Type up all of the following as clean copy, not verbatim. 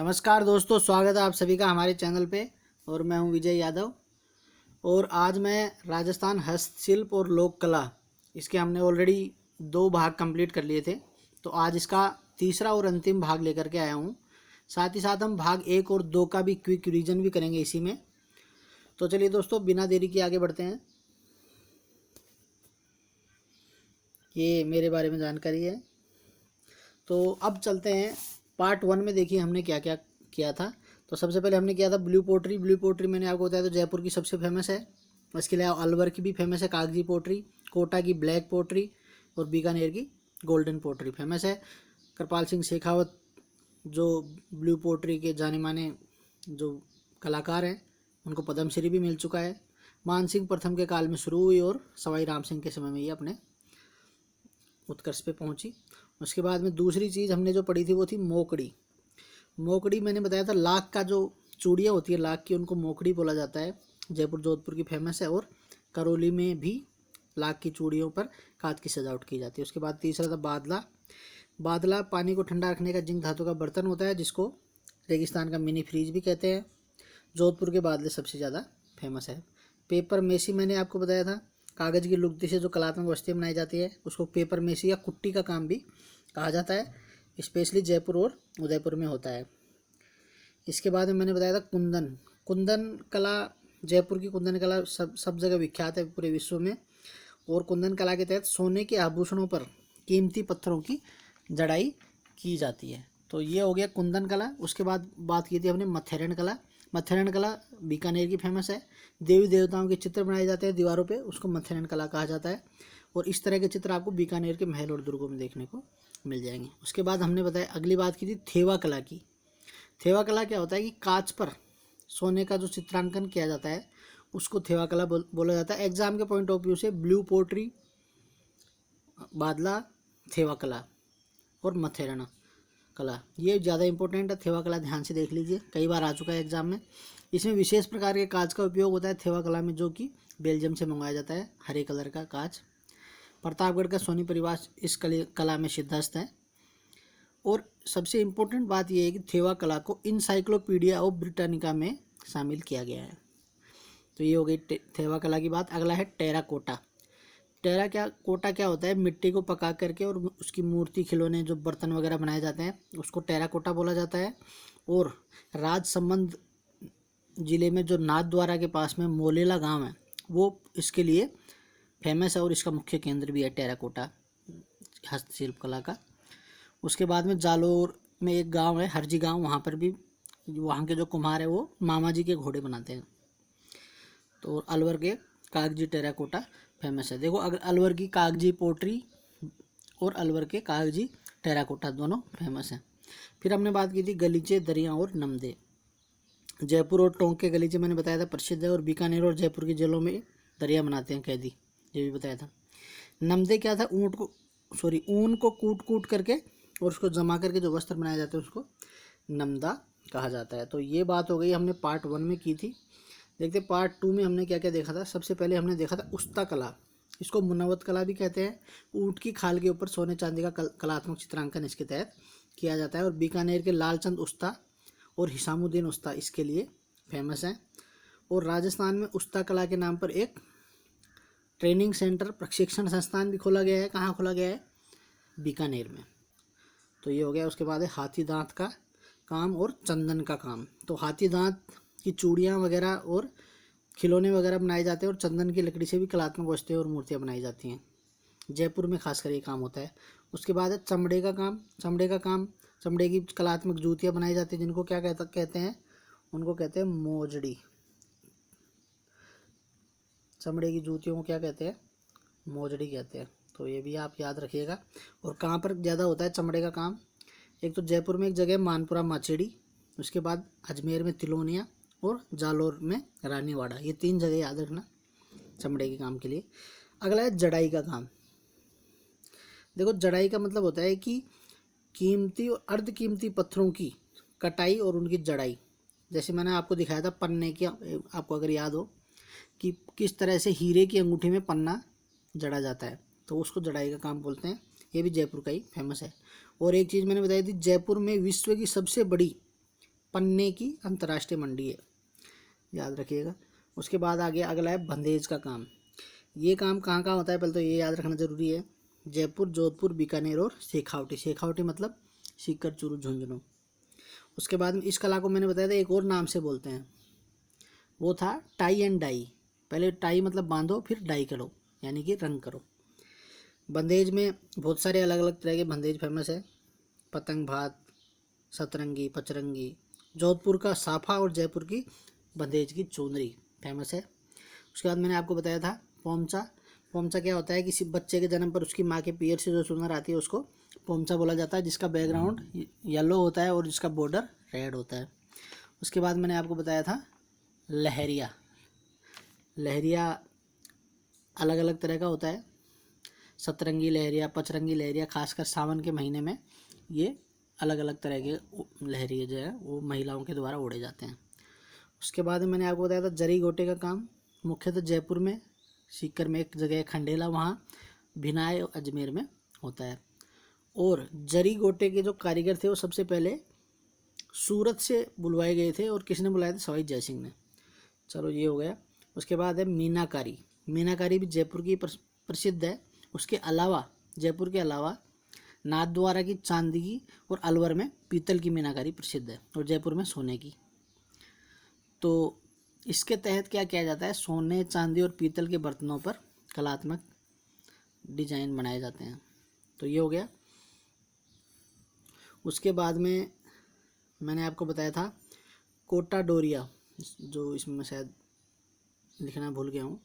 नमस्कार दोस्तों, स्वागत है आप सभी का हमारे चैनल पे। और मैं हूं विजय यादव। और आज मैं राजस्थान हस्तशिल्प और लोक कला, इसके हमने ऑलरेडी 2 भाग कंप्लीट कर लिए थे। तो आज इसका तीसरा और अंतिम भाग लेकर के आया हूं। साथ ही साथ हम भाग 1 और 2 का भी क्विक रिवीजन भी करेंगे इसी में। तो चलिए दोस्तों, बिना देरी के आगे बढ़ते हैं। ये मेरे बारे में जानकारी है। तो अब चलते हैं पार्ट 1 में। देखिए हमने क्या क्या किया था। तो सबसे पहले हमने किया था ब्लू पोट्री। ब्लू पोट्री मैंने आपको बताया तो जयपुर की सबसे फेमस है। इसके अलावा अलवर की भी फेमस है कागजी पोट्री, कोटा की ब्लैक पोट्री और बीकानेर की गोल्डन पोट्री फेमस है। कृपाल सिंह शेखावत जो ब्लू पोट्री के जाने माने जो कलाकार हैं, उनको पद्मश्री भी मिल चुका है। मान सिंह प्रथम के काल में शुरू हुई और सवाई राम सिंह के समय में ये अपने उत्कर्ष पे पहुंची। उसके बाद में दूसरी चीज़ हमने जो पढ़ी थी वो थी मोकड़ी। मोकड़ी मैंने बताया था लाख का जो चूड़ियाँ होती है लाख की, उनको मोकड़ी बोला जाता है। जयपुर जोधपुर की फेमस है। और करौली में भी लाख की चूड़ियों पर कांच की सजावट की जाती है। उसके बाद तीसरा था बादला। बादला पानी को ठंडा रखने का जिंक धातु का बर्तन होता है, जिसको रेगिस्तान का मिनी फ्रीज भी कहते हैं। जोधपुर के बादले सबसे ज़्यादा फेमस है। पेपर मेसी मैंने आपको बताया था, कागज़ की लुगदी से जो कलात्मक वस्तुएं बनाई जाती है उसको पेपर मेसी या कुट्टी का काम भी कहा जाता है। स्पेशली जयपुर और उदयपुर में होता है। इसके बाद में मैंने बताया था कुंदन। कुंदन कला, जयपुर की कुंदन कला सब जगह विख्यात है पूरे विश्व में। और कुंदन कला के तहत सोने के आभूषणों पर कीमती पत्थरों की जड़ाई की जाती है। तो ये हो गया कुंदन कला। उसके बाद बात की थी हमने मथेरन कला। मथेरन कला बीकानेर की फेमस है। देवी देवताओं के चित्र बनाए जाते हैं दीवारों पे, उसको मथेरन कला कहा जाता है। और इस तरह के चित्र आपको बीकानेर के महल और दुर्गों में देखने को मिल जाएंगे। उसके बाद हमने बताया, अगली बात की थी थेवा कला की। थेवा कला क्या होता है कि कांच पर सोने का जो चित्रांकन किया जाता है उसको थेवा कला बोला जाता है। एग्जाम के पॉइंट ऑफ व्यू से ब्लू पोट्री, बादला, थेवा कला और मथेरन कला ये ज़्यादा इंपॉर्टेंट है। थेवा कला ध्यान से देख लीजिए, कई बार आ चुका है एग्जाम में। इसमें विशेष प्रकार के कांच का उपयोग होता है थेवा कला में, जो कि बेल्जियम से मंगवाया जाता है, हरे कलर का कांच। प्रतापगढ़ का सोनी परिवार इस कला में सिद्धहस्त है। और सबसे इम्पोर्टेंट बात यह है कि थेवा कला को इनसाइक्लोपीडिया ऑफ ब्रिटानिका में शामिल किया गया है। तो ये हो गई थेवा कला की बात। अगला है टेराकोटा। कोटा क्या होता है, मिट्टी को पका करके और उसकी मूर्ति, खिलौने, जो बर्तन वगैरह बनाए जाते हैं उसको टेराकोटा बोला जाता है। और राजसमंद जिले में जो नाथद्वारा के पास में मोलेला गांव है वो इसके लिए फेमस है और इसका मुख्य केंद्र भी है टेराकोटा हस्तशिल्प कला का। उसके बाद में जालोर में एक गांव है हरजी गांव, वहाँ पर भी वहाँ के जो कुम्हार है वो मामा जी के घोड़े बनाते हैं। तो अलवर के कागजी टेराकोटा फेमस है। देखो, अगर अलवर की कागजी पोट्री और अलवर के कागजी टेराकोटा दोनों फेमस हैं। फिर हमने बात की थी गलीचे, दरिया और नमदे। जयपुर और टोंक के गलीचे मैंने बताया था प्रसिद्ध है। और बीकानेर और जयपुर की जेलों में दरिया बनाते हैं कैदी, ये भी बताया था। नमदे क्या था, ऊन को कूट कूट करके और उसको जमा करके जो वस्त्र बनाए जाते हैं उसको नमदा कहा जाता है। तो ये बात हो गई, हमने पार्ट 1 में की थी। देखते पार्ट 2 में हमने क्या क्या देखा था। सबसे पहले हमने देखा था उस्ता कला, इसको मुनव्वत कला भी कहते हैं। ऊँट की खाल के ऊपर सोने चांदी का कलात्मक चित्रांकन इसके तहत किया जाता है। और बीकानेर के लालचंद उस्ता और हिसामुद्दीन उस्ता इसके लिए फेमस हैं। और राजस्थान में उस्ता कला के नाम पर एक ट्रेनिंग सेंटर, प्रशिक्षण संस्थान भी खोला गया है। कहाँ खोला गया है? बीकानेर में। तो ये हो गया। उसके बाद है हाथी दांत का काम और चंदन का काम। तो हाथी दांत की चूड़ियाँ वगैरह और खिलौने वगैरह बनाए जाते हैं और चंदन की लकड़ी से भी कलात्मक वस्तुएं और मूर्तियाँ बनाई जाती हैं। जयपुर में खासकर ये काम होता है। उसके बाद है चमड़े का काम। चमड़े की कलात्मक जूतियाँ बनाई जाती हैं, जिनको क्या कहते हैं, उनको कहते हैं मोजड़ी। चमड़े की जूतियों को क्या कहते हैं? मोजड़ी कहते हैं। तो ये भी आप याद रखिएगा। और कहाँ पर ज़्यादा होता है चमड़े का काम? एक तो जयपुर में एक जगह मानपुरा माचेड़ी, उसके बाद अजमेर में तिलोनिया और जालोर में रानीवाड़ा। ये 3 जगह याद रखना चमड़े के काम के लिए। अगला है जड़ाई का काम। देखो, जड़ाई का मतलब होता है कि कीमती और अर्ध कीमती पत्थरों की कटाई और उनकी जड़ाई। जैसे मैंने आपको दिखाया था पन्ने की, आपको अगर याद हो कि किस तरह से हीरे की अंगूठी में पन्ना जड़ा जाता है, तो उसको जड़ाई का काम बोलते हैं। ये भी जयपुर का ही फेमस है। और एक चीज़ मैंने बताई थी, जयपुर में विश्व की सबसे बड़ी पन्ने की अंतर्राष्ट्रीय मंडी है, याद रखिएगा। उसके बाद आगे अगला है बंदेज का काम। ये काम कहाँ कहाँ होता है पहले तो ये याद रखना ज़रूरी है। जयपुर, जोधपुर, बीकानेर और शेखावटी। शेखावटी मतलब सीकर, चूरू, झुंझुनू। उसके बाद में इस कला को मैंने बताया था एक और नाम से बोलते हैं, वो था टाई एंड डाई। पहले टाई मतलब बांधो, फिर डाई करो यानी कि रंग करो। बंदेज में बहुत सारे अलग अलग तरह के बंदेज फेमस है। पतंग भात, सतरंगी, पचरंगी। जोधपुर का साफा और जयपुर की बंदेज की चुनरी फेमस है। उसके बाद मैंने आपको बताया था पोमचा। पोमचा क्या होता है, किसी बच्चे के जन्म पर उसकी माँ के पीरियड से जो चुनर आती है उसको पोमचा बोला जाता है, जिसका बैकग्राउंड येलो होता है और जिसका बॉर्डर रेड होता है। उसके बाद मैंने आपको बताया था लहरिया। लहरिया अलग अलग तरह का होता है, सतरंगी लहरिया, पचरंगी लहरिया। खासकर सावन के महीने में ये अलग अलग तरह के लहरिए जो है वो महिलाओं के द्वारा उड़े जाते हैं। उसके बाद मैंने आपको बताया था जरी गोटे का काम। मुख्यतः जयपुर में, सीकर में एक जगह है खंडेला, वहाँ भिनाय अजमेर में होता है। और जरी गोटे के जो कारीगर थे वो सबसे पहले सूरत से बुलवाए गए थे, और किसने बुलाए थे, सवाई जयसिंह ने। चलो ये हो गया। उसके बाद है मीनाकारी। मीनाकारी भी जयपुर की प्रसिद्ध है। उसके अलावा जयपुर के अलावा नाथद्वारा की चांदी की और अलवर में पीतल की मीनाकारी प्रसिद्ध है, और जयपुर में सोने की। तो इसके तहत क्या किया जाता है, सोने, चांदी और पीतल के बर्तनों पर कलात्मक डिजाइन बनाए जाते हैं। तो ये हो गया। उसके बाद में मैंने आपको बताया था कोटा डोरिया, जो इसमें शायद लिखना भूल गया हूँ।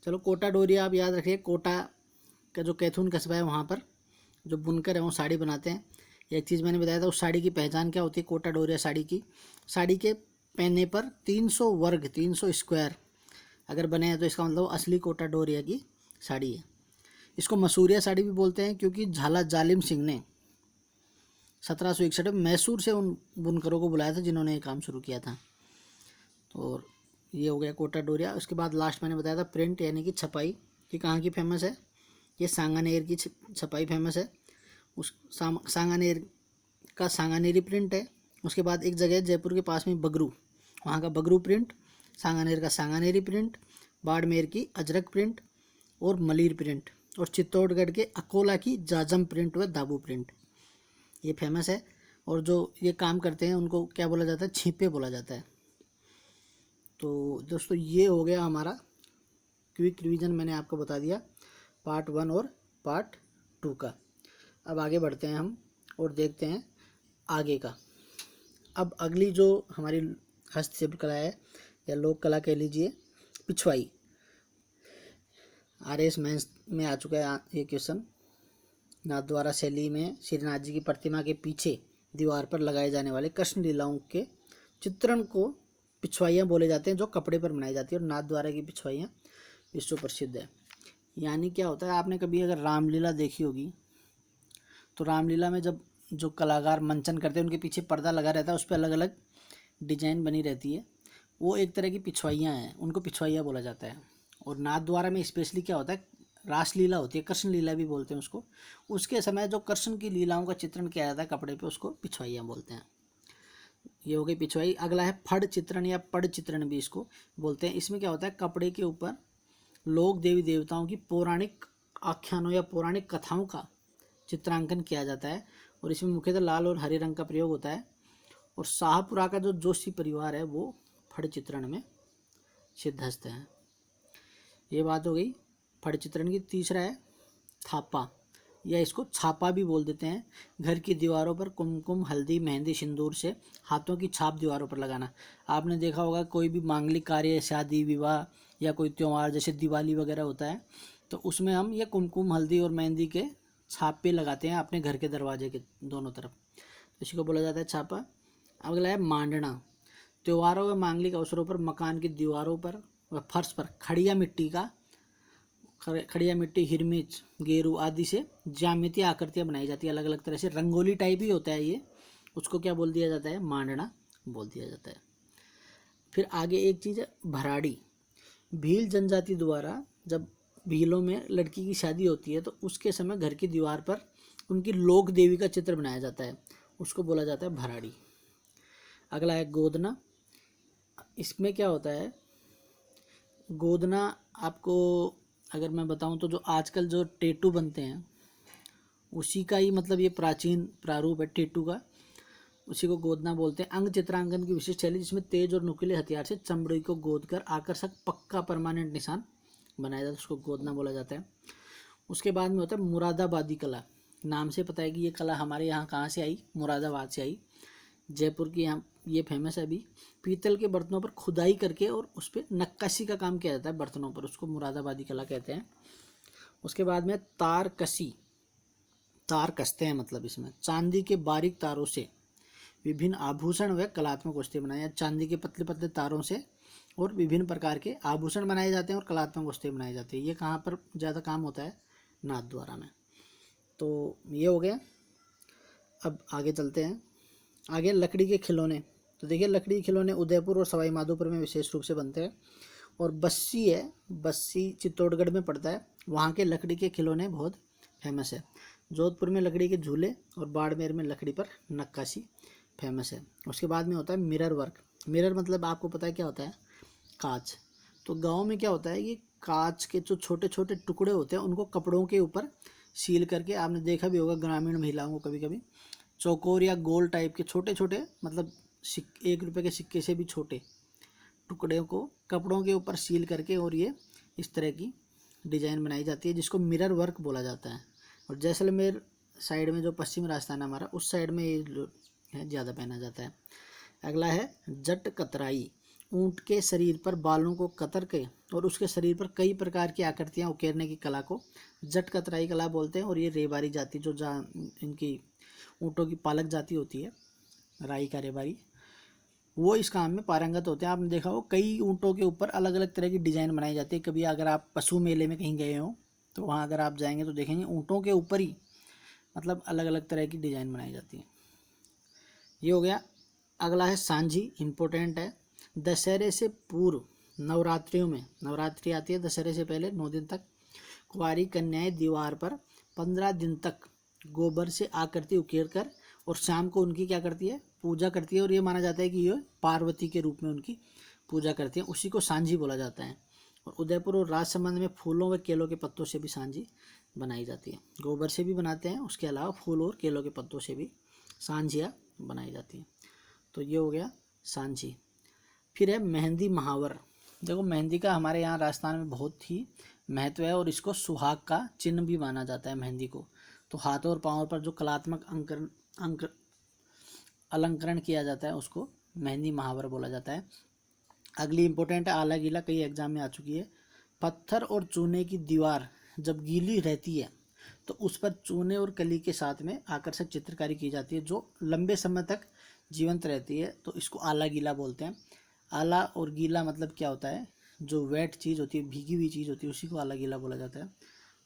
चलो कोटा डोरिया आप याद रखिए। कोटा का जो कैथून कस्बा है वहाँ पर जो बुनकर है वो साड़ी बनाते हैं। एक चीज़ मैंने बताया था, उस साड़ी की पहचान क्या होती है, कोटा डोरिया साड़ी की। साड़ी के पहनने पर 300 वर्ग, 300 स्क्वायर अगर बने हैं तो इसका मतलब असली कोटा डोरिया की साड़ी है। इसको मसूरिया साड़ी भी बोलते हैं, क्योंकि झाला जालिम सिंह ने 1761 में मैसूर से उन बुनकरों को बुलाया था जिन्होंने ये काम शुरू किया था। और ये हो गया कोटा डोरिया। उसके बाद लास्ट मैंने बताया था प्रिंट यानी कि छपाई, कि कहाँ की फेमस है, ये सांगानेर की छपाई फेमस है। उस सांगानेर का सांगानेरी प्रिंट है। उसके बाद एक जगह जयपुर के पास में बगरू, वहाँ का बगरू प्रिंट, सांगानेर का सांगानेरी प्रिंट, बाड़मेर की अजरक प्रिंट और मलीर प्रिंट, और चित्तौड़गढ़ के अकोला की जाजम प्रिंट व दाबू प्रिंट, ये फेमस है। और जो ये काम करते हैं उनको क्या बोला जाता है, छिपे बोला जाता है। तो दोस्तों ये हो गया हमारा क्विक रिवीजन, मैंने आपको बता दिया पार्ट 1 और पार्ट 2 का। अब आगे बढ़ते हैं हम और देखते हैं आगे का। अब अगली जो हमारी हस्तशिल्प कला है या लोक कला कह लीजिए, पिछवाई। RS मेंस में आ चुका है ये क्वेश्चन। नाथद्वारा शैली में श्रीनाथ जी की प्रतिमा के पीछे दीवार पर लगाए जाने वाले कृष्ण लीलाओं के चित्रण को पिछवाइयाँ बोले जाते हैं, जो कपड़े पर बनाई जाती है। और नाथद्वारा की पिछवाइयाँ विश्व प्रसिद्ध है। यानी क्या होता है, आपने कभी अगर रामलीला देखी होगी तो रामलीला में जब जो कलाकार मंचन करते हैं उनके पीछे पर्दा लगा रहता है, उस पर अलग अलग डिजाइन बनी रहती है, वो एक तरह की पिछवाइयाँ हैं, उनको पिछवाइयाँ बोला जाता है। और नाथद्वारा में स्पेशली क्या होता है, रासलीला होती है, कृष्ण लीला भी बोलते हैं उसको। उसके समय जो कृष्ण की लीलाओं का चित्रण किया जाता है कपड़े पे, उसको पिछवाइयाँ बोलते हैं। ये हो गई पिछवाई। अगला है फड़ चित्रण या पड़ चित्रण भी इसको बोलते हैं। इसमें क्या होता है, कपड़े के ऊपर लोक देवी देवताओं की पौराणिक आख्यानों या पौराणिक कथाओं का चित्रांकन किया जाता है, और इसमें मुख्यतः लाल और हरे रंग का प्रयोग होता है। और शाहपुरा का जो जोशी परिवार है वो फड़ चित्रण में सिद्धहस्त है। ये बात हो गई फड़ चित्रण की। तीसरा है थापा, या इसको छापा भी बोल देते हैं। घर की दीवारों पर कुमकुम, हल्दी, मेहंदी, सिंदूर से हाथों की छाप दीवारों पर लगाना। आपने देखा होगा कोई भी मांगलिक कार्य, शादी, विवाह या कोई त्यौहार जैसे दिवाली वगैरह होता है तो उसमें हम ये कुमकुम, हल्दी और मेहंदी के छापे लगाते हैं अपने घर के दरवाजे के दोनों तरफ, इसी को बोला जाता है छापा। अगला है मांडना। त्योहारों व मांगलिक अवसरों पर मकान की दीवारों पर व फर्श पर खड़िया मिट्टी, हिरमिच, गेरू आदि से ज्यामितीय आकृतियाँ बनाई जाती है अलग अलग तरह से। रंगोली टाइप ही होता है ये, उसको क्या बोल दिया जाता है, मांडना बोल दिया जाता है। फिर आगे एक चीज़ है भराड़ी। भील जनजाति द्वारा जब भीलों में लड़की की शादी होती है तो उसके समय घर की दीवार पर उनकी लोक देवी का चित्र बनाया जाता है, उसको बोला जाता है भराड़ी। अगला है गोदना। इसमें क्या होता है, गोदना आपको अगर मैं बताऊं तो जो आजकल जो टेटू बनते हैं उसी का ही मतलब ये प्राचीन प्रारूप है टेटू का, उसी को गोदना बोलते हैं। अंग चित्रांकन की विशिष्ट शैली जिसमें तेज और नुकीले हथियार से चमड़ी को गोद कर आकर्षक पक्का परमानेंट निशान बनाया जाता है, उसको गोदना बोला जाता है। उसके बाद में होता है मुरादाबादी कला। नाम से पता है कि ये कला हमारे यहाँ कहाँ से आई, मुरादाबाद से आई, जयपुर की यहाँ ये फेमस है। अभी पीतल के बर्तनों पर खुदाई करके और उस पर नक्काशी का काम किया जाता है बर्तनों पर, उसको मुरादाबादी कला कहते हैं। उसके बाद में तार कसी, तार कसते हैं मतलब इसमें चांदी के बारीक तारों से विभिन्न आभूषण व कलात्मक वस्तुएं बनाई, चांदी के पतले पतले तारों से और विभिन्न प्रकार के आभूषण बनाए जाते हैं और कलात्मक वस्तुएं बनाई जाती है। ये कहाँ पर ज़्यादा काम होता है, नाथ द्वारा में। तो ये हो गया। अब आगे चलते हैं, आगे लकड़ी के खिलौने। तो देखिए लकड़ी के खिलौने उदयपुर और सवाई माधोपुर में विशेष रूप से बनते हैं। और बस्सी है, बस्सी चित्तौड़गढ़ में पड़ता है, वहाँ के लकड़ी के खिलौने बहुत फेमस है। जोधपुर में लकड़ी के झूले और बाड़मेर में लकड़ी पर नक्काशी फेमस है। उसके बाद में होता है मिरर वर्क। मिरर मतलब आपको पता है क्या होता है, कांच। तो गांव में क्या होता है कि कांच के जो छोटे छोटे टुकड़े होते हैं उनको कपड़ों के ऊपर सील करके, आपने देखा भी होगा ग्रामीण महिलाओं को कभी कभी, चौकोर या गोल टाइप के छोटे छोटे मतलब 1 रुपये के सिक्के से भी छोटे टुकड़े को कपड़ों के ऊपर सील करके और ये इस तरह की डिज़ाइन बनाई जाती है, जिसको मिरर वर्क बोला जाता है। और जैसलमेर साइड में जो पश्चिम राजस्थान है हमारा, उस साइड में ये ज़्यादा पहना जाता है। अगला है जट कतराई। ऊंट के शरीर पर बालों को कतर के और उसके शरीर पर कई प्रकार की आकृतियां उकेरने की कला को जट कतराई कला बोलते हैं। और ये रेबारी जाति जो इनकी ऊँटों की पालक जाति होती है, राई का रेबारी, वो इस काम में पारंगत होते हैं। आपने देखा हो कई ऊँटों के ऊपर अलग अलग तरह की डिज़ाइन बनाई जाती है। कभी अगर आप पशु मेले में कहीं गए हो तो वहाँ अगर आप जाएंगे तो देखेंगे ऊँटों के ऊपर ही मतलब अलग अलग तरह की डिज़ाइन बनाई जाती है। ये हो गया। अगला है सांझी, इम्पोर्टेंट है। दशहरे से पूर्व नवरात्रियों में, नवरात्रि आती है दशहरे से पहले 9 दिन तक, कुंवारी कन्याएं दीवार पर 15 दिन तक गोबर से आकृति उकेर कर और शाम को उनकी क्या करती है, पूजा करती है। और ये माना जाता है कि ये पार्वती के रूप में उनकी पूजा करती है, उसी को सांझी बोला जाता है। और उदयपुर और राजसमंद में फूलों व केलों के पत्तों से भी सांझी बनाई जाती है। गोबर से भी बनाते हैं, उसके अलावा फूल और केलों के पत्तों से भी सांझियाँ बनाई जाती हैं। तो ये हो गया सांझी। फिर है मेहंदी महावर। देखो मेहंदी का हमारे यहाँ राजस्थान में बहुत ही महत्व है और इसको सुहाग का चिन्ह भी माना जाता है मेहंदी को। तो हाथों और पाँवों पर जो कलात्मक अलंकरण किया जाता है उसको मेहंदी महावर बोला जाता है। अगली इंपॉर्टेंट है आला गीला, कई एग्जाम में आ चुकी है। पत्थर और चूने की दीवार जब गीली रहती है तो उस पर चूने और कली के साथ में आकर्षक चित्रकारी की जाती है जो लंबे समय तक जीवंत रहती है। तो इसको आला गीला बोलते हैं। आला और गीला मतलब क्या होता है, जो वेट चीज़ होती है, भीगी हुई चीज़ होती है, उसी को आला गीला बोला जाता है।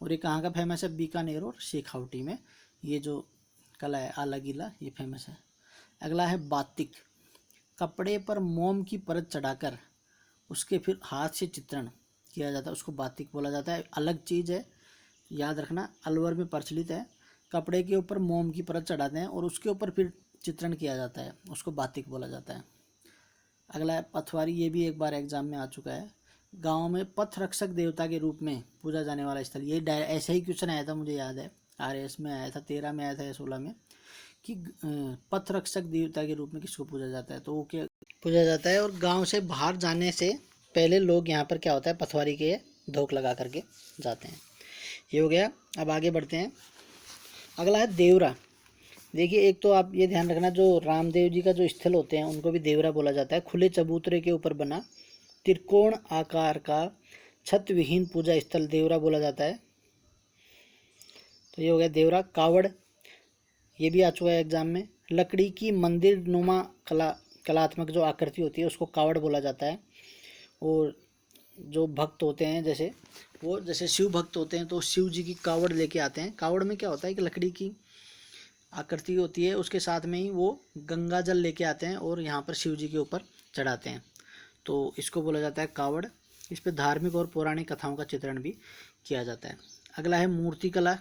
और ये कहाँ का फेमस है, बीकानेर और शेखावटी में ये जो कला है आला गीला ये फेमस है। अगला है बातिक। कपड़े पर मोम की परत चढ़ाकर उसके फिर हाथ से चित्रण किया जाता है, उसको बातिक बोला जाता है। अलग चीज़ है, याद रखना, अलवर में प्रचलित है। कपड़े के ऊपर मोम की परत चढ़ाते हैं और उसके ऊपर फिर चित्रण किया जाता है, उसको बातिक बोला जाता है। अगला है पथवारी, ये भी एक बार एग्जाम में आ चुका है। गांव में पथ रक्षक देवता के रूप में पूजा जाने वाला स्थल, ये ऐसा ही क्वेश्चन आया था, मुझे याद है RS में आया था, 13 में आया था या 16 में, कि पथ रक्षक देवता के रूप में किसको पूजा जाता है। तो वो क्या पूजा जाता है। और गांव से बाहर जाने से पहले लोग यहाँ पर क्या होता है, पथवारी के धोख लगा करके जाते हैं। ये हो गया। अब आगे बढ़ते हैं। अगला है देवरा। देखिए एक तो आप ये ध्यान रखना, जो रामदेव जी का जो स्थल होते हैं उनको भी देवरा बोला जाता है। खुले चबूतरे के ऊपर बना त्रिकोण आकार का छत विहीन पूजा स्थल देवरा बोला जाता है। तो ये हो गया देवरा। कावड़, ये भी आ चुका है एग्जाम में। लकड़ी की मंदिर नुमा कलात्मक जो आकृति होती है उसको कावड़ बोला जाता है। और जो भक्त होते हैं जैसे शिव भक्त होते हैं तो शिव जी की कावड़ लेके आते हैं। कावड़ में क्या होता है कि लकड़ी की आकृति होती है, उसके साथ में ही वो गंगा जल लेके आते हैं और यहाँ पर शिव जी के ऊपर चढ़ाते हैं, तो इसको बोला जाता है कावड़। इस पर धार्मिक और पौराणिक कथाओं का चित्रण भी किया जाता है। अगला है मूर्ति कला।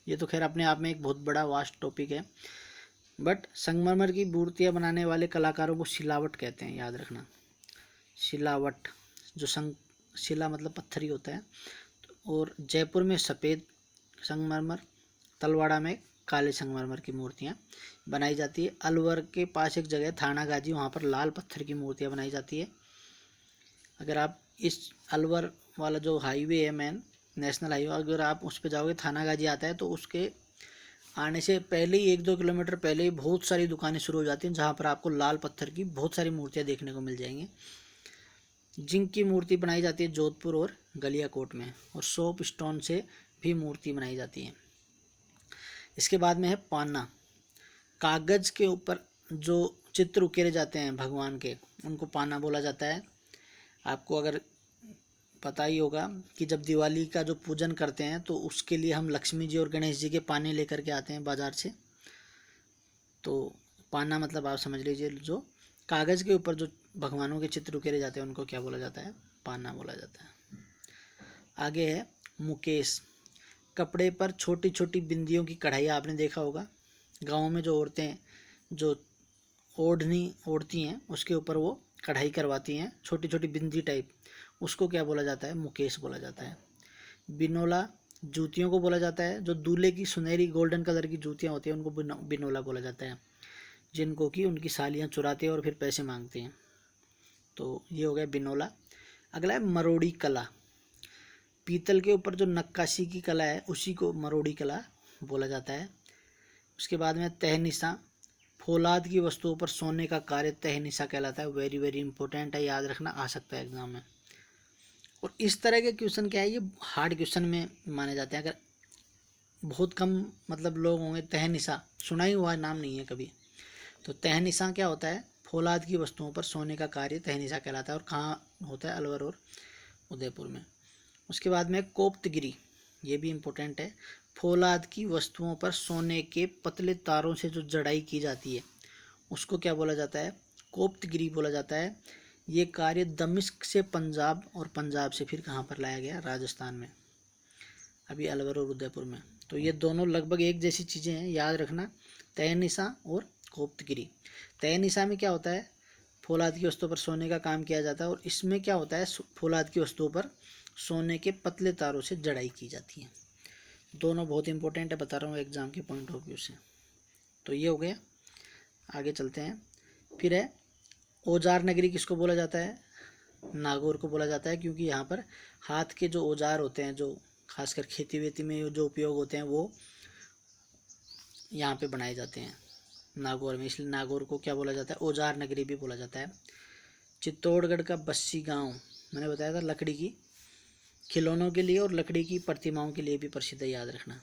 ये तो खैर अपने आप में एक बहुत बड़ा वास्ट टॉपिक है। बट संगमरमर की मूर्तियाँ बनाने वाले कलाकारों को शिलावट कहते हैं, याद रखना। शिलावट, जो शिला मतलब पत्थर ही होता है। और जयपुर में सफ़ेद संगमरमर, तलवाड़ा में काले संगमरमर की मूर्तियाँ बनाई जाती है। अलवर के पास एक जगह थाना गाजी, वहाँ पर लाल पत्थर की मूर्तियाँ बनाई जाती है। अगर आप इस अलवर वाला जो हाईवे है मेन नेशनल हाईवे, अगर आप उस पर जाओगे, थाना गाजी आता है, तो उसके आने से पहले ही 1-2 किलोमीटर पहले ही बहुत सारी दुकानें शुरू हो जाती हैं, जहाँ पर आपको लाल पत्थर की बहुत सारी मूर्तियाँ देखने को मिल जाएंगी। जिंक की मूर्ति बनाई जाती है जोधपुर और गलियाकोट में, और सोप स्टोन से भी मूर्ति बनाई जाती है। इसके बाद में है पाना। कागज के ऊपर जो चित्र उकेरे जाते हैं भगवान के, उनको पाना बोला जाता है। आपको अगर पता ही होगा कि जब दिवाली का जो पूजन करते हैं तो उसके लिए हम लक्ष्मी जी और गणेश जी के पाने लेकर के आते हैं बाजार से। तो पाना मतलब आप समझ लीजिए, जो कागज़ के ऊपर जो भगवानों के चित्र उकेरे जाते हैं उनको क्या बोला जाता है? पाना बोला जाता है। आगे है मुकेश। कपड़े पर छोटी छोटी बिंदियों की कढ़ाई आपने देखा होगा। गाँव में जो औरतें जो ओढ़नी ओढ़ती हैं उसके ऊपर वो कढ़ाई करवाती हैं, छोटी छोटी बिंदी टाइप, उसको क्या बोला जाता है? मुकेश बोला जाता है। बिनोला जूतियों को बोला जाता है। जो दूल्हे की सुनहरी गोल्डन कलर की जूतियाँ होती हैं उनको बिनोला बोला जाता है, जिनको कि उनकी सालियाँ चुराते हैं और फिर पैसे मांगते हैं। तो ये हो गया बिनोला। अगला है मरोड़ी कला। पीतल के ऊपर जो नक्काशी की कला है उसी को मरोड़ी कला बोला जाता है। उसके बाद में तहनिसा। फौलाद की वस्तुओं पर सोने का कार्य तहनिसा कहलाता है। वेरी वेरी इंपॉर्टेंट है, याद रखना, आ सकता है एग्जाम में। और इस तरह के क्वेश्चन क्या है, ये हार्ड क्वेश्चन में माने जाते हैं। अगर बहुत कम मतलब लोग होंगे, तहनिसा सुना ही हुआ नाम नहीं है कभी। तो तहनिसा क्या होता है? फौलाद की वस्तुओं पर सोने का कार्य तहनिसा कहलाता है। और कहाँ होता है? अलवर और उदयपुर में। उसके बाद में कोप्तगिरी, ये भी इम्पोर्टेंट है। फौलाद की वस्तुओं पर सोने के पतले तारों से जो जड़ाई की जाती है उसको क्या बोला जाता है? कोप्तगिरी बोला जाता है। ये कार्य दमिश्क से पंजाब, और पंजाब से फिर कहाँ पर लाया गया? राजस्थान में, अभी अलवर और उदयपुर में। तो ये दोनों लगभग एक जैसी चीज़ें हैं, याद रखना, तहनिसा और कोप्तगिरी। तहनिसा में क्या होता है? फौलाद की वस्तुओं पर सोने का काम किया जाता है, और इसमें क्या होता है? फौलाद की वस्तुओं पर सोने के पतले तारों से जड़ाई की जाती है। दोनों बहुत इंपॉर्टेंट है, बता रहा हूँ एग्जाम के पॉइंट ऑफ व्यू से। तो ये हो गया। आगे चलते हैं। फिर है औजार नगरी। किसको बोला जाता है? नागौर को बोला जाता है, क्योंकि यहाँ पर हाथ के जो औजार होते हैं, जो खासकर खेती वेती में जो उपयोग होते हैं, वो यहाँ पे बनाए जाते हैं नागौर में, इसलिए नागौर को क्या बोला जाता है? औजार नगरी भी बोला जाता है। चित्तौड़गढ़ का बस्सी गांव, मैंने बताया था, लकड़ी की खिलौनों के लिए और लकड़ी की प्रतिमाओं के लिए भी प्रसिद्ध है, याद रखना।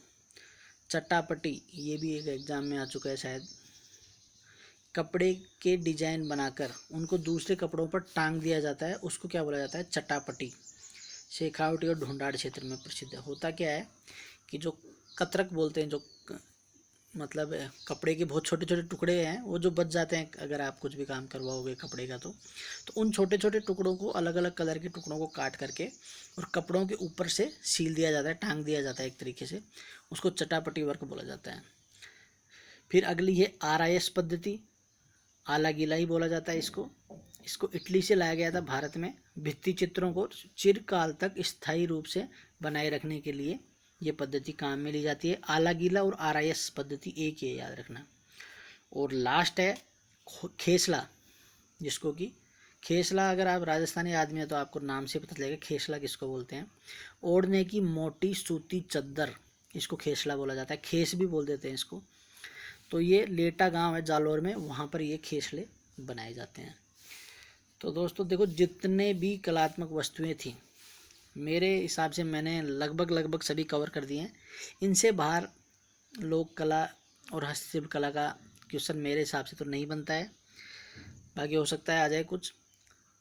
चट्टापट्टी, ये भी एक एग्जाम में आ चुका है शायद। कपड़े के डिजाइन बनाकर उनको दूसरे कपड़ों पर टांग दिया जाता है, उसको क्या बोला जाता है? चट्टापट्टी। शेखावटी और ढूंढाड़ क्षेत्र में प्रसिद्ध है। होता क्या है कि जो कतरक बोलते हैं, जो मतलब कपड़े के बहुत छोटे छोटे टुकड़े हैं, वो जो बच जाते हैं अगर आप कुछ भी काम करवाओगे कपड़े का, तो उन छोटे छोटे टुकड़ों को, अलग अलग कलर के टुकड़ों को काट करके और कपड़ों के ऊपर से सील दिया जाता है, टांग दिया जाता है एक तरीके से, उसको चटापटी वर्क बोला जाता है। फिर अगली है RIS पद्धति, आला गीला ही बोला जाता है इसको। इसको इटली से लाया गया था भारत में। भित्ति चित्रों को चिरकाल तक स्थायी रूप से बनाए रखने के लिए ये पद्धति काम में ली जाती है। आला गीला और RIS पद्धति एक ही है, याद रखना। और लास्ट है खेसला, जिसको कि खेसला, अगर आप राजस्थानी आदमी है तो आपको नाम से पता चलेगा खेसला किसको बोलते हैं। ओढ़ने की मोटी सूती चद्दर, इसको खेसला बोला जाता है, खेस भी बोल देते हैं इसको। तो ये लेटा गांव है जालौर में, वहाँ पर ये खेसले बनाए जाते हैं। तो दोस्तों देखो, जितने भी कलात्मक वस्तुएं थी मेरे हिसाब से मैंने लगभग सभी कवर कर दिए हैं। इनसे बाहर लोक कला और हस्तशिल्प कला का क्वेश्चन मेरे हिसाब से तो नहीं बनता है, बाकी हो सकता है आ जाए कुछ।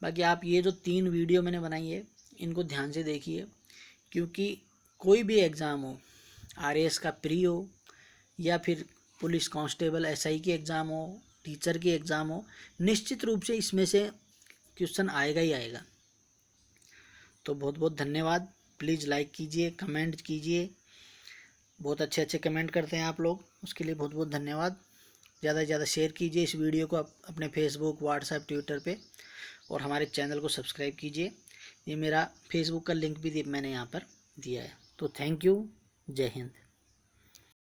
बाकी आप ये जो 3 वीडियो मैंने बनाई है इनको ध्यान से देखिए, क्योंकि कोई भी एग्ज़ाम हो, RAS का प्री हो या फिर पुलिस कांस्टेबल SI की एग्ज़ाम हो, टीचर की एग्ज़ाम हो, निश्चित रूप से इसमें से क्वेश्चन आएगा ही आएगा। तो बहुत बहुत धन्यवाद। प्लीज़ लाइक कीजिए, कमेंट कीजिए, बहुत अच्छे अच्छे कमेंट करते हैं आप लोग, उसके लिए बहुत बहुत धन्यवाद। ज़्यादा से ज़्यादा शेयर कीजिए इस वीडियो को अपने फेसबुक, व्हाट्सएप, ट्विटर पे, और हमारे चैनल को सब्सक्राइब कीजिए। ये मेरा फेसबुक का लिंक भी मैंने यहाँ पर दिया है। तो थैंक यू, जय हिंद।